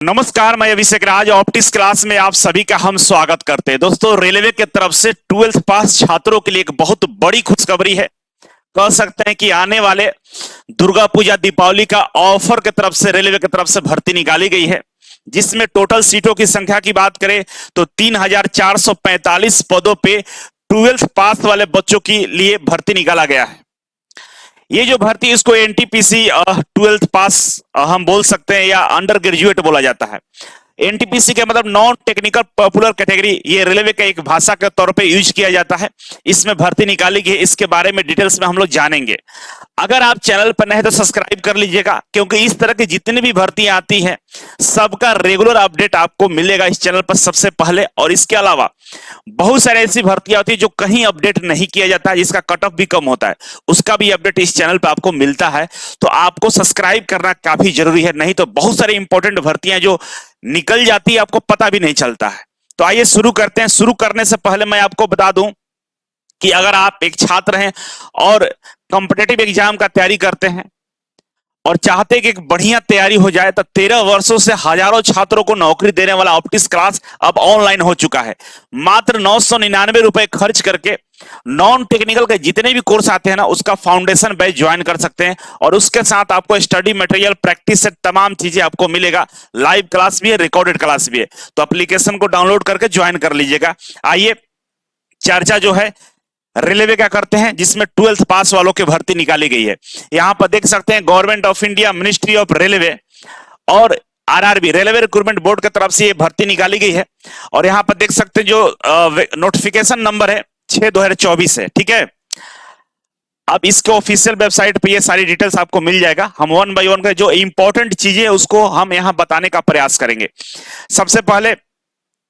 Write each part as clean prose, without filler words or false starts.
नमस्कार, मैं अभिषेक राज optics class में आप सभी का हम स्वागत करते हैं। दोस्तों, रेलवे की तरफ से 12th पास छात्रों के लिए एक बहुत बड़ी खुशखबरी है। कह सकते हैं कि आने वाले दुर्गा पूजा दीपावली का ऑफर की तरफ से रेलवे की तरफ से भर्ती निकाली गई है, जिसमें टोटल सीटों की संख्या की बात करें तो 3445 पदों पे 12th पास वाले बच्चों के लिए भर्ती निकाला गया है। ये जो भर्ती इसको एनटीपीसी 12th पास हम बोल सकते हैं या अंडर ग्रेजुएट बोला जाता है। एनटीपीसी के मतलब नॉन टेक्निकल पॉपुलर कैटेगरी, ये रेलवे का एक भाषा के तौर पे यूज किया जाता है। इसमें भर्ती निकाली गई, इसके बारे में डिटेल्स में हम लोग जानेंगे। अगर आप चैनल पर नए हैं तो सब्सक्राइब कर लीजिएगा, क्योंकि इस तरह की जितनी भी भर्तियां आती हैं सबका रेगुलर अपडेट आपको मिलेगा इस चैनल पर सबसे पहले। और इसके अलावा बहुत सारी ऐसी भर्तियां होती है जो कहीं अपडेट नहीं किया जाता है, जिसका कट ऑफ भी कम होता है, उसका भी अपडेट इस चैनल पर आपको मिलता है। तो आपको सब्सक्राइब करना काफी जरूरी है, नहीं तो बहुत सारी इंपॉर्टेंट भर्तियां जो निकल जाती है आपको पता भी नहीं चलता है। तो आइए शुरू करते हैं। शुरू करने से पहले मैं आपको बता दूं कि अगर आप एक छात्र हैं और कॉम्पिटिटिव एग्जाम का तैयारी करते हैं और चाहते हैं कि एक बढ़िया तैयारी हो जाए, तो 13 वर्षों से हजारों छात्रों को नौकरी देने वाला ऑप्टिक्स क्लास अब ऑनलाइन हो चुका है। मात्र 999 रुपए खर्च करके नॉन टेक्निकल के जितने भी कोर्स आते हैं ना, उसका फाउंडेशन बैच ज्वाइन कर सकते हैं। और उसके साथ आपको स्टडी मटेरियल, प्रैक्टिस से तमाम चीजें आपको मिलेगा। लाइव क्लास भी है, रिकॉर्डेड क्लास भी है। तो एप्लीकेशन को डाउनलोड करके ज्वाइन कर लीजिएगा। आइए चर्चा जो है रेलवे क्या करते हैं, जिसमें 12th पास वालों की भर्ती निकाली गई है। यहां पर देख सकते हैं government of India, ministry of railway और आरआरबी, रेलवे रिक्रूटमेंट बोर्ड की तरफ से ये भर्ती निकाली गई है। और यहां पर देख सकते हैं जो नोटिफिकेशन नंबर है 6/2024 है। ठीक है, अब इसके ऑफिशियल वेबसाइट पे ये सारी डिटेल्स आपको मिल जाएगा। हम वन बाय वन का जो इंपॉर्टेंट चीजें है उसको हम यहां बताने का प्रयास करेंगे। सबसे पहले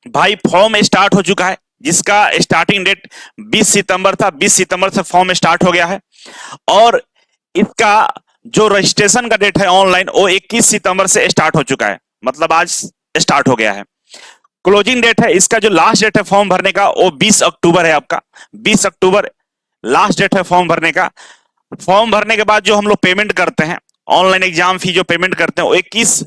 भाई, फॉर्म स्टार्ट हो चुका है, जिसका स्टार्टिंग डेट 20 सितंबर था। 20 सितंबर से फॉर्म स्टार्ट हो गया है। और इसका जो रजिस्ट्रेशन का डेट है ऑनलाइन, वो 21 सितंबर से स्टार्ट हो चुका है, मतलब आज स्टार्ट हो गया है। क्लोजिंग डेट है इसका, जो लास्ट डेट है फॉर्म भरने का, वो 20 अक्टूबर है आपका। 20 अक्टूबर लास्ट डेट है फॉर्म भरने का। फॉर्म भरने के बाद जो हम लोग पेमेंट करते हैं, ऑनलाइन एग्जाम फी जो पेमेंट करते हैं, वो 21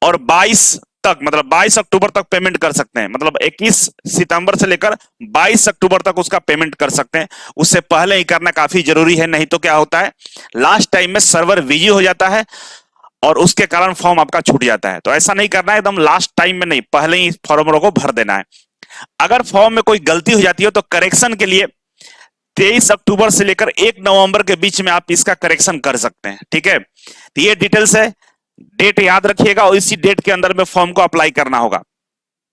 और 22 तक, मतलब 22 अक्टूबर तक पेमेंट कर सकते हैं। मतलब 21 सितंबर से लेकर 22 अक्टूबर तक उसका पेमेंट कर सकते हैं। उससे पहले ही करना काफी जरूरी है, नहीं तो क्या होता है, लास्ट टाइम में सर्वर बिजी हो जाता है और उसके कारण फॉर्म आपका छूट जाता है। तो ऐसा नहीं करना है, एकदम लास्ट टाइम में नहीं, पहले ही फॉर्म को भर देना है। अगर फॉर्म में कोई गलती हो जाती है तो करेक्शन के लिए 23 अक्टूबर से लेकर 1 नवंबर के बीच में आप इसका करेक्शन कर सकते हैं। ठीक है, तो ये डिटेल्स है, डेट याद रखिएगा और इसी डेट के अंदर में फॉर्म को अप्लाई करना होगा।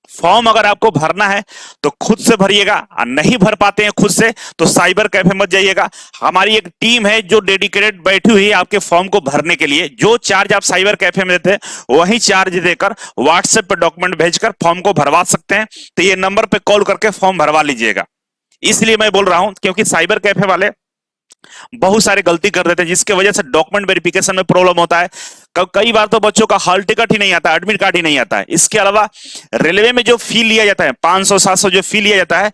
फॉर्म अगर आपको भरना है तो खुद से भरिएगा, और नहीं भर पाते हैं खुद से तो साइबर कैफे मत जाइएगा। हमारी एक टीम है जो डेडिकेटेड बैठी हुई है आपके फॉर्म को भरने के लिए। जो चार्ज आप साइबर कैफे में देते हैं वही चार्ज देकर व्हाट्सएप पर डॉक्यूमेंट भेजकर फॉर्म को भरवा सकते हैं। तो ये नंबर पे कॉल करके फॉर्म भरवा लीजिएगा। इसलिए मैं बोल रहा हूं क्योंकि साइबर कैफे वाले बहुत सारे गलती कर देते हैं, जिसके वजह से डॉक्यूमेंट वेरिफिकेशन में प्रॉब्लम होता है। कई बार तो बच्चों का हॉल टिकट ही नहीं आता, एडमिट कार्ड ही नहीं आता है। इसके अलावा रेलवे में जो फी लिया जाता है 500-700 जो फी लिया जाता है,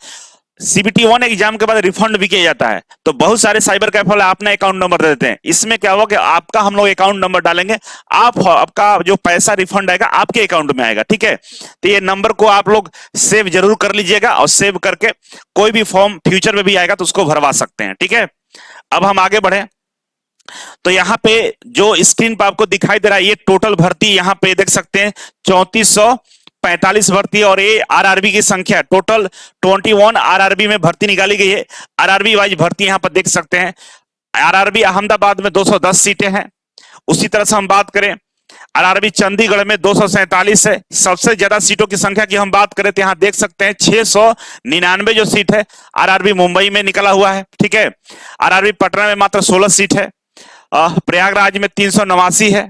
सीबीटी 1 एग्जाम के बाद रिफंड भी किया जाता है। तो बहुत सारे साइबर कैफे वाले अपना अकाउंट नंबर दे देते हैं। इसमें क्या होगा कि आपका हम लोग अकाउंट नंबर डालेंगे, आपका जो पैसा रिफंड आएगा आपके अकाउंट में आएगा। ठीक है, तो ये नंबर को आप लोग सेव जरूर कर लीजिएगा और सेव करके कोई भी फॉर्म फ्यूचर में भी आएगा तो उसको भरवा सकते हैं। ठीक है, अब हम आगे बढ़े तो यहाँ पे जो स्क्रीन पर आपको दिखाई दे रहा है, ये टोटल भर्ती यहाँ पे देख सकते हैं 3445 भर्ती। और ये आरआरबी की संख्या टोटल 21 आरआरबी में भर्ती निकाली गई है। आरआरबी वाइज भर्ती यहाँ पर देख सकते हैं। आरआरबी अहमदाबाद में 210 सीटें हैं। उसी तरह से हम बात करें आरआरबी चंडीगढ़ में 247 है। सबसे ज्यादा सीटों की संख्या की हम बात करें तो यहाँ देख सकते हैं 699 जो सीट है आरआरबी मुंबई में निकला हुआ है। ठीक है, आरआरबी पटना में मात्र 16 सीट है। प्रयागराज में 389 है।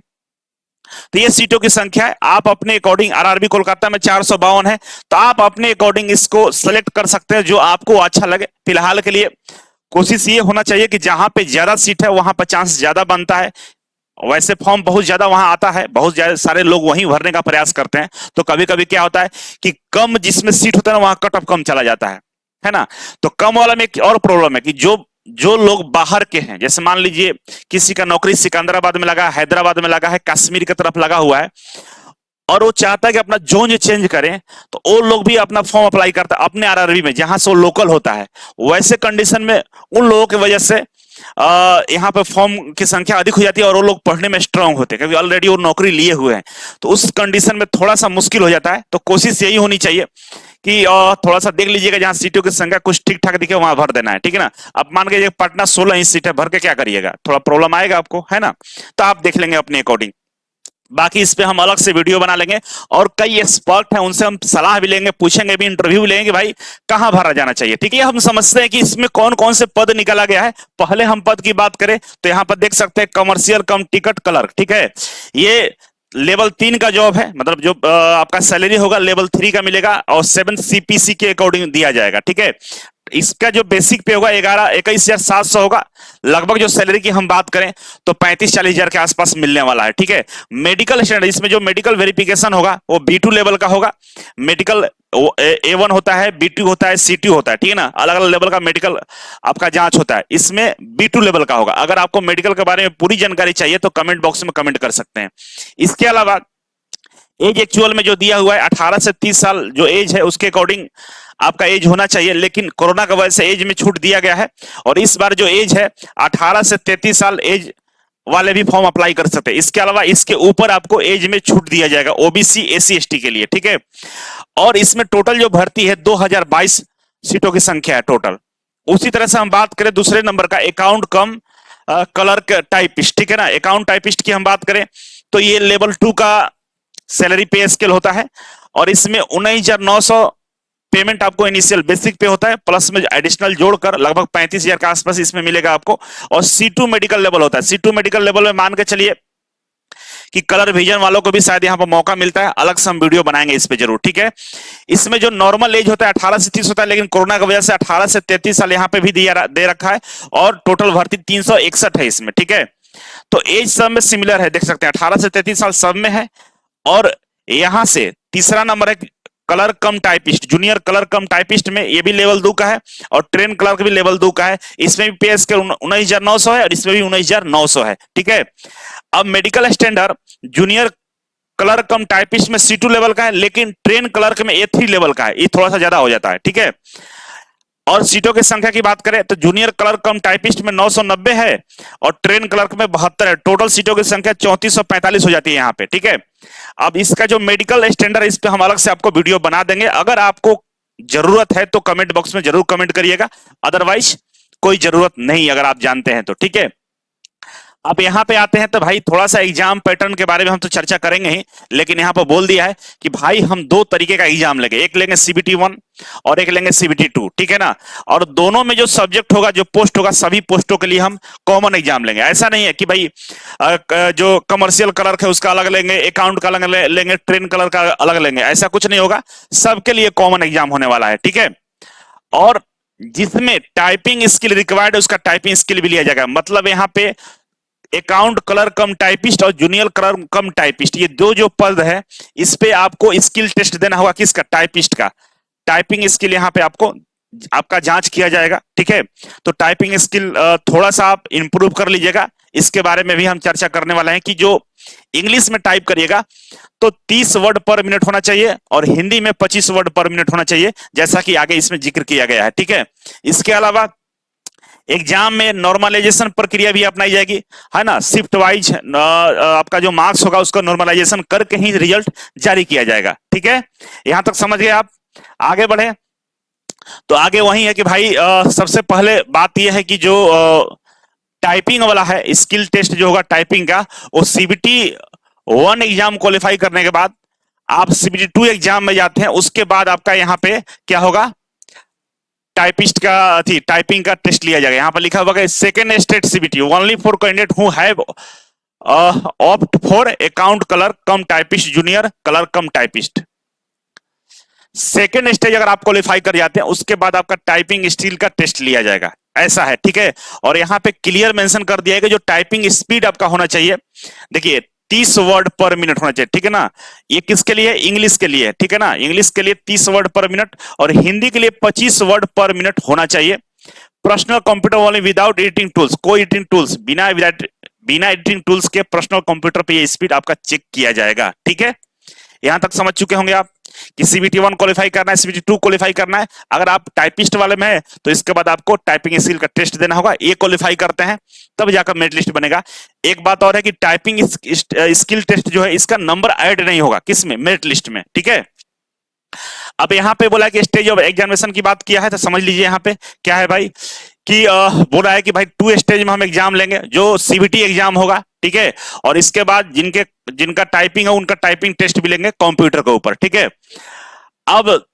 तो ये सीटों की संख्या है। आप अपने अकॉर्डिंग, आरआरबी कोलकाता में 452 है, तो आप अपने अकॉर्डिंग इसको सेलेक्ट कर सकते हैं जो आपको अच्छा लगे। फिलहाल के लिए कोशिश ये होना चाहिए कि जहां पे ज्यादा सीट है वहां पर चांस ज्यादा बनता है। वैसे फॉर्म बहुत ज्यादा वहां आता है, बहुत ज्यादा सारे लोग वहीं भरने का प्रयास करते हैं। तो कभी कभी क्या होता है कि कम जिसमें सीट होता है ना, वहां कट ऑफ कम चला जाता है ना। तो कम वाला में एक और प्रॉब्लम है कि जो जो लोग बाहर के हैं, जैसे मान लीजिए किसी का नौकरी सिकंदराबाद में लगा, हैदराबाद में लगा है, कश्मीर की तरफ लगा हुआ है, और वो चाहता है कि अपना जोन चेंज करें, तो वो लोग भी अपना फॉर्म अप्लाई करता है अपने आरआरबी में जहां से वो लोकल होता है। वैसे कंडीशन में उन लोगों की वजह से यहाँ पे फॉर्म की संख्या अधिक हो जाती है और वो लोग पढ़ने में स्ट्रांग होते हैं क्योंकि ऑलरेडी वो नौकरी लिए हुए हैं। तो उस कंडीशन में थोड़ा सा मुश्किल हो जाता है। तो कोशिश यही होनी चाहिए कि थोड़ा सा देख लीजिएगा जहां सीटों की संख्या कुछ ठीक ठाक दिखे वहां भर देना है, ठीक है ना। अब मान के पटना 16 ही सीट है, भर के क्या करिएगा, थोड़ा प्रॉब्लम आएगा आपको, है ना। तो आप देख लेंगे अपने अकॉर्डिंग। बाकी इस पे हम अलग से वीडियो बना लेंगे और कई एक्सपर्ट हैं उनसे हम सलाह भी लेंगे, पूछेंगे भी, इंटरव्यू भी लेंगे कि भाई कहां भरा जाना चाहिए। ठीक है, हम समझते हैं कि इसमें कौन कौन से पद निकाला गया है। पहले हम पद की बात करें तो यहां पर देख सकते हैं कमर्शियल कम टिकट क्लर्क। ठीक है, ये लेवल 3 का जॉब है, मतलब जो आपका सैलरी होगा लेवल 3 का मिलेगा और 7 सीपीसी के अकॉर्डिंग दिया जाएगा। ठीक है, इसका जो बेसिक पे होगा 21,700 होगा। लगभग जो सैलरी की हम बात करें तो 35-40 हजार के आसपास मिलने वाला है। ठीक है, मेडिकल स्टैंडर्ड, इसमें जो मेडिकल वेरिफिकेशन होगा वो B2 लेवल का होगा। मेडिकल A1 होता है, B2 होता है, C2 होता है, ठीक है ना। अलग अलग लेवल का मेडिकल आपका जांच होता है, इसमें B2 लेवल का होगा। अगर आपको मेडिकल के बारे में पूरी जानकारी चाहिए तो कमेंट बॉक्स में कमेंट कर सकते हैं। इसके अलावा एज एक्चुअल में जो दिया हुआ है 18 से 30 साल जो एज है उसके अकॉर्डिंग आपका एज होना चाहिए, लेकिन कोरोना की वजह से एज में छूट दिया गया है और इस बार जो एज है 18 से 33 साल एज वाले भी फॉर्म अप्लाई कर सकते हैं। इसके अलावा इसके ऊपर आपको एज में छूट दिया जाएगा ओबीसी एसी एसटी के लिए। ठीक है, और इसमें टोटल जो भर्ती है 2022 सीटों की संख्या है टोटल। उसी तरह से हम बात करें दूसरे नंबर का अकाउंट कम क्लर्क टाइपिस्ट। ठीक है ना, अकाउंट टाइपिस्ट की हम बात करें तो ये लेवल 2 का सैलरी पे स्केल होता है और इसमें 19,900 पेमेंट आपको इनिशियल बेसिक पे होता है, प्लस में एडिशनल जोड़कर लगभग 35,000 के आसपास इसमें मिलेगा आपको। और C2 मेडिकल लेवल होता है। C2 मेडिकल लेवल में मान के चलिए कि कलर विजन वालों को भी शायद यहाँ पर मौका मिलता है, अलग से हम वीडियो बनाएंगे इस पे जरूर। ठीक है, इसमें जो नॉर्मल एज होता है 18 से 30 होता है, लेकिन कोरोना की वजह से 18 से 33 साल यहाँ पे भी दे रखा है और टोटल भर्ती 361 है इसमें। ठीक है, तो एज सब में सिमिलर है, देख सकते हैं 18 से 33 साल सब में है। और यहां से तीसरा नंबर है कलर कम टाइपिस्ट, जूनियर कलर कम टाइपिस्ट में ये भी लेवल 2 का है और ट्रेन क्लर्क भी लेवल 2 का है। इसमें भी पे स्केल 19,900 है और इसमें भी 19,900 है। ठीक है, अब मेडिकल स्टैंडर्ड जूनियर क्लर्क कम टाइपिस्ट में C2 लेवल का है, लेकिन ट्रेन क्लर्क में A3 लेवल का है, ये थोड़ा सा ज्यादा हो जाता है। ठीक है, और सीटों की संख्या की बात करें तो जूनियर क्लर्क कम टाइपिस्ट में 990 है और ट्रेन क्लर्क में 72 है। टोटल सीटों की संख्या 3445 हो जाती है यहाँ पे। ठीक है, अब इसका जो मेडिकल स्टैंडर्ड इस पे हम अलग से आपको वीडियो बना देंगे। अगर आपको जरूरत है तो कमेंट बॉक्स में जरूर कमेंट करिएगा, अदरवाइज कोई जरूरत नहीं अगर आप जानते हैं तो। ठीक है, अब यहाँ पे आते हैं तो भाई थोड़ा सा एग्जाम पैटर्न के बारे में हम तो चर्चा करेंगे ही, लेकिन यहाँ पर बोल दिया है कि भाई हम 2 तरीके का एग्जाम लेंगे, एक लेंगे CBT 1 और एक लेंगे CBT 2। ठीक है ना, और दोनों में जो सब्जेक्ट होगा, जो पोस्ट होगा, सभी पोस्टों के लिए हम कॉमन एग्जाम लेंगे। ऐसा नहीं है कि भाई जो कमर्शियल क्लर्क है उसका अलग लेंगे, अकाउंट का अलग लेंगे, ट्रेन क्लर्क का अलग लेंगे, ऐसा कुछ नहीं होगा, सबके लिए कॉमन एग्जाम होने वाला है। ठीक है, और जिसमें टाइपिंग स्किल रिक्वायर्ड है उसका टाइपिंग स्किल भी लिया जाएगा। मतलब यहाँ पे अकाउंट क्लर्क कम टाइपिस्ट और जूनियर क्लर्क कम टाइपिस्ट, ये दो जो पद है इस पे आपको स्किल टेस्ट देना होगा। किसका? टाइपिस्ट का। टाइपिंग स्किल यहाँ पे आपका जांच किया जाएगा। ठीक है, तो टाइपिंग स्किल थोड़ा सा आप इंप्रूव कर लीजिएगा। इसके बारे में भी हम चर्चा करने वाले हैं कि जो इंग्लिश में टाइप करिएगा तो 30 वर्ड पर मिनट होना चाहिए और हिंदी में 25 वर्ड पर मिनट होना चाहिए, जैसा कि आगे इसमें जिक्र किया गया है। ठीक है, इसके अलावा एग्जाम में नॉर्मलाइजेशन प्रक्रिया भी अपनाई जाएगी, है ना। शिफ्ट वाइज आपका जो मार्क्स होगा उसका नॉर्मलाइजेशन करके ही रिजल्ट जारी किया जाएगा। ठीक है, यहां तक समझ गए आप। आगे बढ़े तो आगे वही है कि भाई सबसे पहले बात यह है कि जो टाइपिंग वाला है स्किल टेस्ट जो होगा टाइपिंग का, वो CBT 1 एग्जाम क्वालिफाई करने के बाद आप CBT 2 एग्जाम में जाते हैं। उसके बाद आपका यहाँ पे क्या होगा, टाइपिस्ट का टाइपिंग का टेस्ट लिया जाएगा। यहाँ पर लिखा होगा second state CBT only for candidate who have opt for account clerk come typist junior clerk come typist. Second stage अगर आप क्वालिफाई कर जाते हैं उसके बाद आपका टाइपिंग स्किल का टेस्ट लिया जाएगा, ऐसा है। ठीक है, और यहाँ पे क्लियर मेंशन कर दिया है कि जो टाइपिंग स्पीड आपका होना चाहिए, देखिए 30 वर्ड पर मिनट होना चाहिए। ठीक है ना, ये किसके लिए? इंग्लिश के लिए। ठीक है ना, इंग्लिश के लिए 30 वर्ड पर मिनट और हिंदी के लिए 25 वर्ड पर मिनट होना चाहिए। Personal computer only without editing tools, कोई एडिटिंग टूल्स बिना एडिटिंग टूल्स के पर्सनल कंप्यूटर पे ये स्पीड आपका चेक किया जाएगा। ठीक है, यहां तक समझ चुके होंगे आप कि सीबीटी 1 क्वालिफाई करना है, सीबीटी 2 क्वालिफाई करना है। अगर आप टाइपिस्ट वाले में है तो इसके बाद आपको टाइपिंग स्किल का टेस्ट देना होगा, ये क्वालिफाई करते हैं तब जाकर मेरिट लिस्ट बनेगा। एक बात और है कि टाइपिंग स्किल टेस्ट जो है इसका नंबर ऐड नहीं होगा किसमें, मेरिट लिस्ट में, ठीक है। अब यहाँ पे बोला कि स्टेज ऑफ एग्जामिनेशन की बात किया है तो समझ लीजिए यहाँ पे क्या है भाई कि बोला है कि भाई 2 स्टेज में हम एग्जाम लेंगे, जो सीबीटी एग्जाम होगा, ठीक है, और इसके बाद जिनका टाइपिंग है उनका टाइपिंग टेस्ट भी लेंगे कंप्यूटर के ऊपर, ठीक है। अब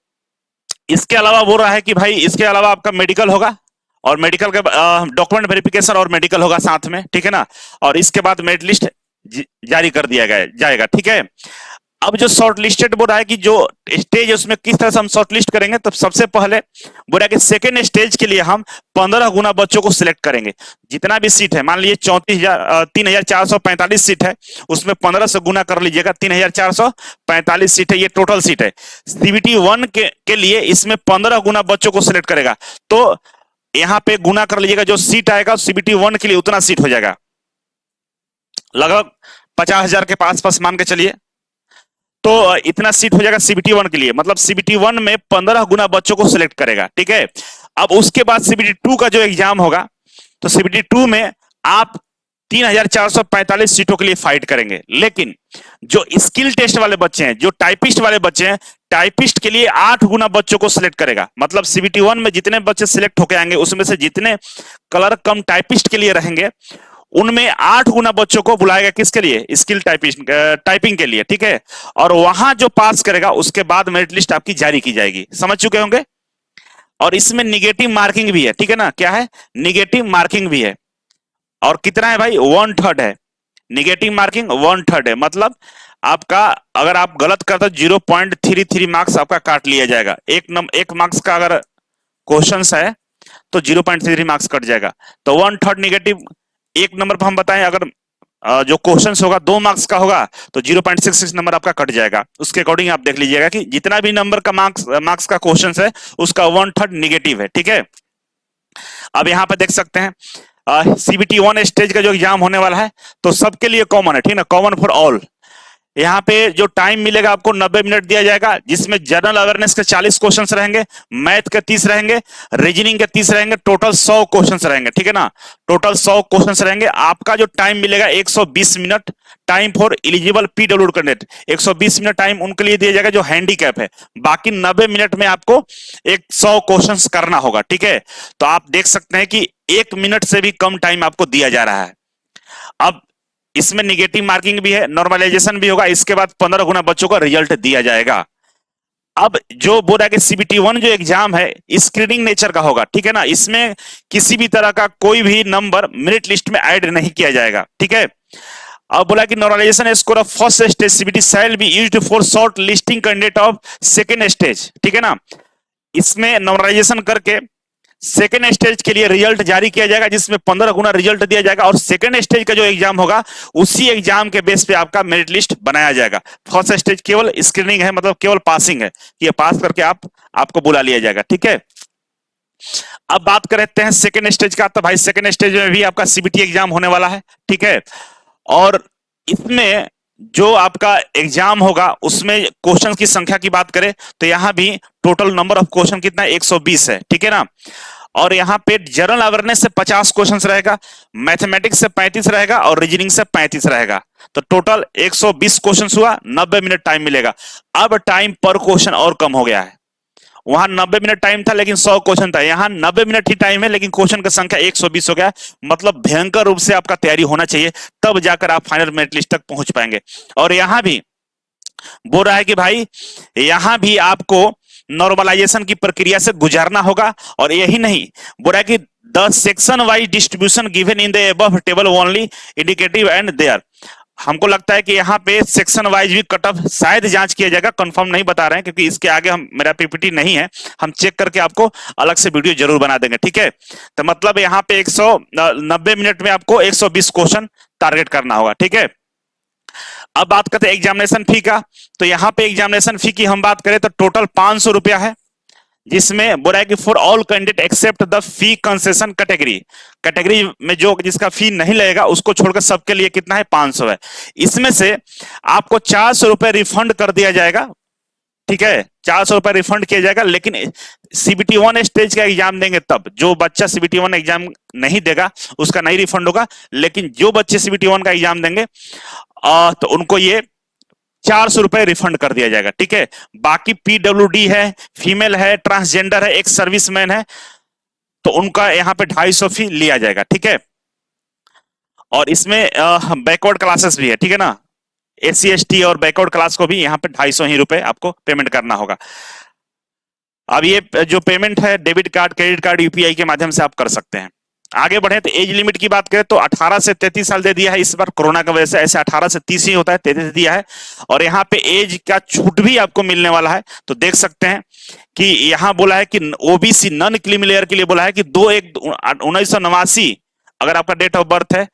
इसके अलावा बोल रहा है कि भाई इसके अलावा आपका मेडिकल होगा और मेडिकल के डॉक्यूमेंट वेरिफिकेशन और मेडिकल होगा साथ में, ठीक है ना, और इसके बाद मेरिट लिस्ट जारी कर दिया जाएगा, ठीक है। अब जो शॉर्ट लिस्टेड बोल रहा है कि जो स्टेज है उसमें किस तरह से हम शॉर्ट लिस्ट करेंगे, तो सबसे पहले बोल रहा है कि सेकेंड स्टेज के लिए हम 15 गुना बच्चों को सिलेक्ट करेंगे। जितना भी सीट है, मान लीजिए 34,445 सीट है, उसमें 15 से गुना कर लीजिएगा, 3,445 सीट है, ये टोटल सीट है। सीबीटी 1 के लिए इसमें 15 गुना बच्चों को सिलेक्ट करेगा, तो यहां पे गुना कर लीजिएगा, जो सीट आएगा सीबीटी 1 के लिए उतना सीट हो जाएगा, लगभग 50,000 के पास मान के चलिए। तो इतना सीट हो जाएगा सीबीटी 1 के लिए, मतलब सीबीटी 1 में 15 गुना बच्चों को सिलेक्ट करेगा, ठीक है। अब उसके बाद सीबीटी 2 का जो एग्जाम होगा, तो सीबीटी 2 में आप 3,445 सीटों के लिए फाइट करेंगे, लेकिन जो स्किल टेस्ट वाले बच्चे हैं, जो टाइपिस्ट वाले बच्चे हैं, टाइपिस्ट के लिए 8 गुना बच्चों को सिलेक्ट करेगा। मतलब सीबीटी 1 में जितने बच्चे सिलेक्ट होकर आएंगे उसमें से जितने क्लर्क कम टाइपिस्ट के लिए रहेंगे उनमें 8 गुना बच्चों को बुलाएगा, किसके लिए, स्किल टाइपिंग के लिए, ठीक है। और वहां जो पास करेगा उसके बाद मेरिट लिस्ट आपकी जारी की जाएगी, समझ चुके होंगे। और इसमें निगेटिव मार्किंग भी है, ठीक है ना, क्या है, निगेटिव मार्किंग भी है। और कितना है भाई, 1/3 है निगेटिव मार्किंग, 1/3 है। मतलब आपका अगर आप गलत करते 0.33 मार्क्स आपका काट लिया जाएगा। एक मार्क्स का अगर क्वेश्चन है तो 0.33 मार्क्स कट जाएगा। तो 1/3 निगेटिव, एक नंबर पर हम बताएं अगर जो क्वेश्चन होगा 2 मार्क्स का होगा तो 0.66 नंबर आपका कट जाएगा। उसके अकॉर्डिंग आप देख लीजिएगा कि जितना भी नंबर का मार्क्स का क्वेश्चन है उसका 1/3 निगेटिव है, ठीक है। अब यहां पर देख सकते हैं सीबीटी 1 स्टेज का जो एग्जाम होने वाला है तो सबके लिए कॉमन है, ठीक है ना, कॉमन फॉर ऑल। यहाँ पे जो टाइम मिलेगा आपको 90 मिनट दिया जाएगा, जिसमें जनरल अवेयरनेस के 40 क्वेश्चंस रहेंगे, मैथ के 30 रहेंगे, रीजनिंग के 30 रहेंगे, टोटल 100 क्वेश्चंस रहेंगे, ठीक है ना, टोटल 100 क्वेश्चंस रहेंगे। आपका जो टाइम मिलेगा 120 minute time for eligible PWD candidate, 120 minute time उनके लिए दिया जाएगा जो हैंडीकैप है। बाकी 90 मिनट में आपको 100 क्वेश्चंस करना होगा, ठीक है। तो आप देख सकते हैं कि 1 मिनट से भी कम टाइम आपको दिया जा रहा है। अब इसमें निगेटिव मार्किंग भी है, नॉर्मलाइजेशन भी होगा, इसके बाद 15 गुना बच्चों को रिजल्ट दिया जाएगा। अब जो बोल रहा है कि सीबीटी 1 जो एग्जाम है स्क्रीनिंग नेचर का होगा, ठीक है ना, इसमें किसी भी तरह का कोई भी नंबर मेरिट लिस्ट में ऐड नहीं किया जाएगा, ठीक है। अब बोला कि normalization score of first stage CBT shall be used for short listing candidate of second stage, ठीक है ना। इसमें नॉर्मलाइजेशन करके सेकेंड स्टेज के लिए रिजल्ट जारी किया जाएगा, जिसमें 15 गुना रिजल्ट दिया जाएगा, और सेकेंड स्टेज का जो एग्जाम होगा उसी एग्जाम के बेस पे आपका मेरिट लिस्ट बनाया जाएगा। फर्स्ट स्टेज केवल स्क्रीनिंग है, मतलब केवल पासिंग है, ये पास करके आपको बुला लिया जाएगा, ठीक है। अब बात करते हैं सेकेंड स्टेज का, तो भाई सेकेंड स्टेज में भी आपका सीबीटी एग्जाम होने वाला है, ठीक है। और इसमें जो आपका एग्जाम होगा उसमें क्वेश्चन की संख्या की बात करें तो यहां भी टोटल नंबर ऑफ क्वेश्चन कितना है, 120 है, ठीक है ना। और यहाँ पे जनरल अवेयरनेस से 50 क्वेश्चन रहेगा, मैथमेटिक्स से 35 रहेगा और रीजनिंग से 35 रहेगा। तो टोटल 120 क्वेश्चन हुआ, 90 मिनट टाइम मिलेगा। अब टाइम पर क्वेश्चन और कम हो गया है, वहां 90 मिनट टाइम था लेकिन 100 क्वेश्चन था, यहां 90 मिनट ही टाइम है लेकिन क्वेश्चन की संख्या 120 हो गया। मतलब भयंकर रूप से आपका तैयारी होना चाहिए, तब जाकर आप फाइनल मेरिट लिस्ट तक पहुंच पाएंगे। और यहां भी बोल रहा है कि भाई यहां भी आपको नॉर्मलाइजेशन की प्रक्रिया से गुजरना होगा। और यही नहीं, बोल रहा है कि the section wise distribution given in the above table only indicative and there. हमको लगता है कि यहाँ पे सेक्शन वाइज भी कट ऑफ शायद जांच किया जाएगा, कंफर्म नहीं बता रहे हैं क्योंकि इसके आगे मेरा पीपीटी नहीं है, हम चेक करके आपको अलग से वीडियो जरूर बना देंगे, ठीक है। तो मतलब यहाँ पे 190 मिनट में आपको 120 क्वेश्चन टारगेट करना होगा, ठीक है। अब बात करते हैं एग्जामिनेशन फी का, तो यहाँ पे एग्जामिनेशन फी की हम बात करें तो टोटल 500 रुपया है, जिसमें बोला है कि for all candidate except the fee concession category, category में जो जिसका फी नहीं लगेगा उसको छोड़कर सबके लिए कितना है 500 है। इसमें से आपको 400 रुपए रिफंड कर दिया जाएगा, ठीक है, 400 रुपए रिफंड किया जाएगा। लेकिन सीबीटी 1 स्टेज का एग्जाम देंगे तब, जो बच्चा सीबीटी 1 एग्जाम नहीं देगा उसका नहीं रिफंड होगा, लेकिन जो बच्चे सीबीटी 1 का एग्जाम देंगे तो उनको ये 400 रुपए रिफंड कर दिया जाएगा, ठीक है। बाकी पीडब्ल्यूडी है, फीमेल है, ट्रांसजेंडर है, एक सर्विसमैन है, तो उनका यहाँ पे 250 फी लिया जाएगा, ठीक है। और इसमें बैकवर्ड क्लासेस भी है, ठीक है ना, एससी एसटी और बैकवर्ड क्लास को भी यहाँ पे 250 ही रुपए आपको पेमेंट करना होगा। अब ये जो पेमेंट है debit card, credit card, UPI के माध्यम से आप कर सकते हैं। आगे बढ़े तो एज लिमिट की बात करें तो 18 से 33 साल दे दिया है इस बार कोरोना की वजह से, ऐसे 18 से 30 ही होता है, 33 दिया है। और यहाँ पे एज का छूट भी आपको मिलने वाला है, तो देख सकते हैं कि यहाँ बोला है कि ओबीसी नॉन क्रीमी लेयर के लिए बोला है कि 2/1/1989 अगर आपका डेट ऑफ बर्थ है,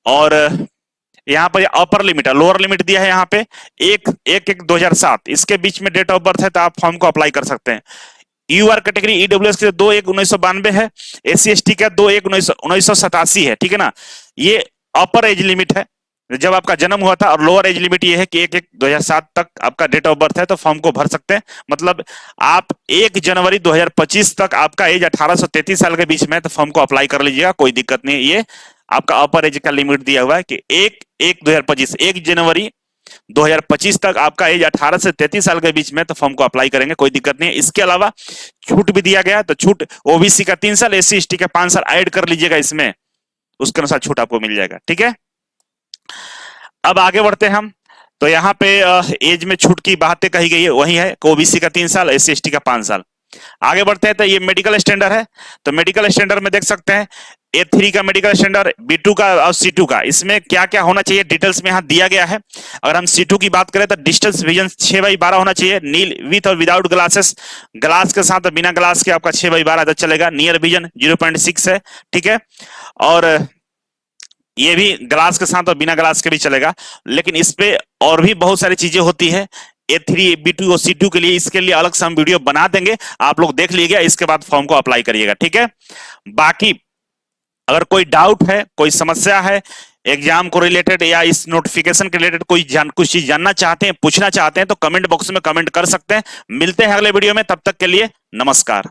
और यहाँ पर अपर लिमिट है, लोअर लिमिट दिया है यहाँ पे 1/1/2007 इसके बीच में डेट ऑफ बर्थ है तो आप फॉर्म को अप्लाई कर सकते हैं। यूआर कैटेगरी ईडब्ल्यूएस के 2/1/1992 है, एससी एसटी का 2/1/1987 है, ठीक है ना। ये अपर एज लिमिट है जब आपका जन्म हुआ था, और लोअर एज लिमिट ये है कि 1/1/2007 तक आपका डेट ऑफ बर्थ है तो फॉर्म को भर सकते हैं। मतलब आप 1 जनवरी 2025 तक आपका एज 18 से 33 साल के बीच में है तो फॉर्म को अप्लाई कर लीजिएगा, कोई दिक्कत नहीं। ये आपका अपर एज का लिमिट दिया हुआ है कि 1 जनवरी 2025 तक आपका एज 18 से 33 साल के बीच में तो फॉर्म को अप्लाई करेंगे, कोई दिक्कत नहीं है। इसके अलावा छूट भी दिया गया, तो छूट ओबीसी का 3 साल, एससी एसटी का 5 साल ऐड कर लीजिएगा इसमें, उसके अनुसार छूट आपको मिल जाएगा, ठीक है। अब आगे बढ़ते हैं हम, तो यहाँ पे एज में छूट की बातें कही गई है, वही है ओबीसी का 3 साल, एससी एसटी का 5 साल। आगे बढ़ते हैं तो ये मेडिकल स्टैंडर्ड है, तो मेडिकल स्टैंडर्ड में देख सकते हैं A3 का मेडिकल स्टैंडर्ड, B2 का और C2 का, इसमें क्या क्या होना चाहिए डिटेल्स में यहाँ दिया गया है। अगर हम C2 की बात करें तो डिस्टेंस विजन 6/12 होना चाहिए, नील विथ और विदाउट ग्लासेस, ग्लास के साथ बिना ग्लास के आपका 6/12 तक चलेगा, नियर विजन 0.6 है, ठीक है। और ये भी ग्लास के साथ और बिना ग्लास के भी चलेगा, लेकिन इस पे और भी बहुत सारी चीजें होती है A3 B2 और C2 के लिए, इसके लिए अलग से हम वीडियो बना देंगे, आप लोग देख लीजिएगा, इसके बाद फॉर्म को अप्लाई करिएगा, ठीक है। बाकी अगर कोई डाउट है, कोई समस्या है एग्जाम को रिलेटेड या इस नोटिफिकेशन के रिलेटेड, कुछ चीज जानना चाहते हैं, पूछना चाहते हैं, तो कमेंट बॉक्स में कमेंट कर सकते हैं। मिलते हैं अगले वीडियो में, तब तक के लिए नमस्कार।